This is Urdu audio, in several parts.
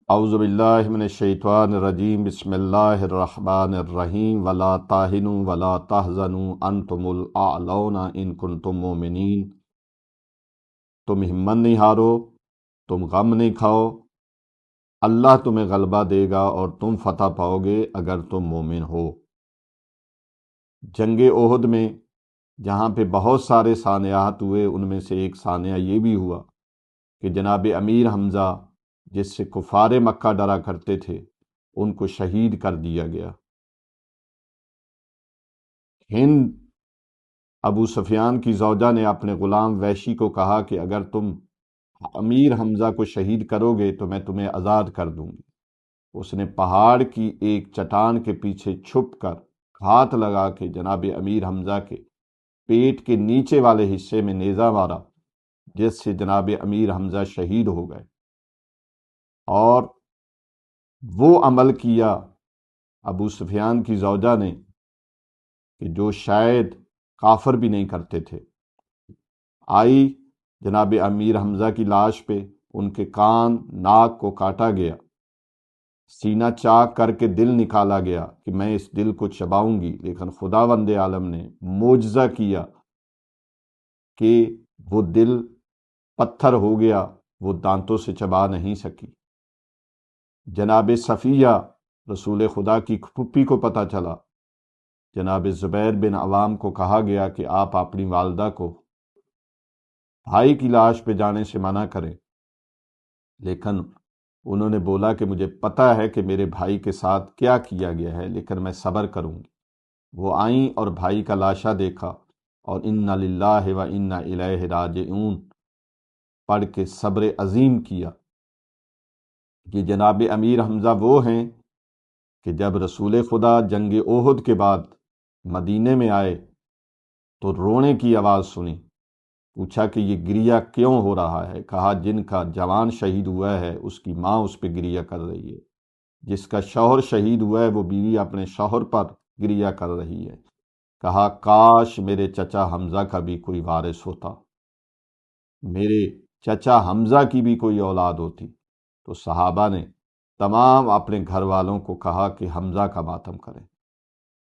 اعوذ باللہ من الشیطان الرجیم، بسم اللہ الرحمن الرحیم، ولا تاہنوا ولا تحزنوا انتم الاعلون ان کنتم مؤمنین۔ تم ہمت نہیں ہارو، تم غم نہیں کھاؤ، اللہ تمہیں غلبہ دے گا اور تم فتح پاؤ گے اگر تم مومن ہو۔ جنگ احد میں جہاں پہ بہت سارے سانحات ہوئے، ان میں سے ایک سانحہ یہ بھی ہوا کہ جناب امیر حمزہ جس سے کفار مکہ ڈرا کرتے تھے، ان کو شہید کر دیا گیا۔ ہند ابو سفیان کی زوجہ نے اپنے غلام وحشی کو کہا کہ اگر تم امیر حمزہ کو شہید کرو گے تو میں تمہیں آزاد کر دوں گی۔ اس نے پہاڑ کی ایک چٹان کے پیچھے چھپ کر ہاتھ لگا کے جناب امیر حمزہ کے پیٹ کے نیچے والے حصے میں نیزہ مارا، جس سے جناب امیر حمزہ شہید ہو گئے۔ اور وہ عمل کیا ابو سفیان کی زوجہ نے کہ جو شاید کافر بھی نہیں کرتے تھے۔ آئی جناب امیر حمزہ کی لاش پہ، ان کے کان ناک کو کاٹا گیا، سینہ چاک کر کے دل نکالا گیا کہ میں اس دل کو چباؤں گی، لیکن خداوند عالم نے معجزہ کیا کہ وہ دل پتھر ہو گیا، وہ دانتوں سے چبا نہیں سکی۔ جناب صفیہ رسول خدا کی پھوپھی کو پتہ چلا، جناب زبیر بن عوام کو کہا گیا کہ آپ اپنی والدہ کو بھائی کی لاش پہ جانے سے منع کریں، لیکن انہوں نے بولا کہ مجھے پتہ ہے کہ میرے بھائی کے ساتھ کیا کیا گیا ہے، لیکن میں صبر کروں گی۔ وہ آئیں اور بھائی کا لاشا دیکھا اور انا للہ و انا الیہ راجعون پڑھ کے صبر عظیم کیا۔ یہ جناب امیر حمزہ وہ ہیں کہ جب رسول خدا جنگ احد کے بعد مدینے میں آئے تو رونے کی آواز سنی، پوچھا کہ یہ گریہ کیوں ہو رہا ہے؟ کہا جن کا جوان شہید ہوا ہے اس کی ماں اس پہ گریہ کر رہی ہے، جس کا شوہر شہید ہوا ہے وہ بیوی اپنے شوہر پر گریہ کر رہی ہے۔ کہا کاش میرے چچا حمزہ کا بھی کوئی وارث ہوتا، میرے چچا حمزہ کی بھی کوئی اولاد ہوتی۔ تو صحابہ نے تمام اپنے گھر والوں کو کہا کہ حمزہ کا ماتم کریں۔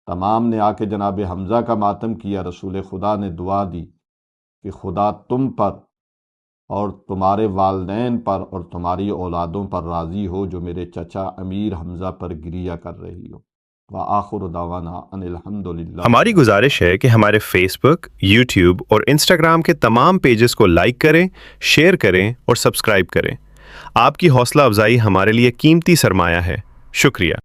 تمام نے آ کے جناب حمزہ کا ماتم کیا۔ رسول خدا نے دعا دی کہ خدا تم پر اور تمہارے والدین پر اور تمہاری اولادوں پر راضی ہو جو میرے چچا امیر حمزہ پر گریہ کر رہی ہو۔ وآخر دعوانا ان الحمدللہ۔ ہماری گزارش ہے کہ ہمارے فیس بک، یوٹیوب اور انسٹاگرام کے تمام پیجز کو لائک کریں، شیئر کریں اور سبسکرائب کریں۔ آپ کی حوصلہ افزائی ہمارے لیے قیمتی سرمایہ ہے۔ شکریہ۔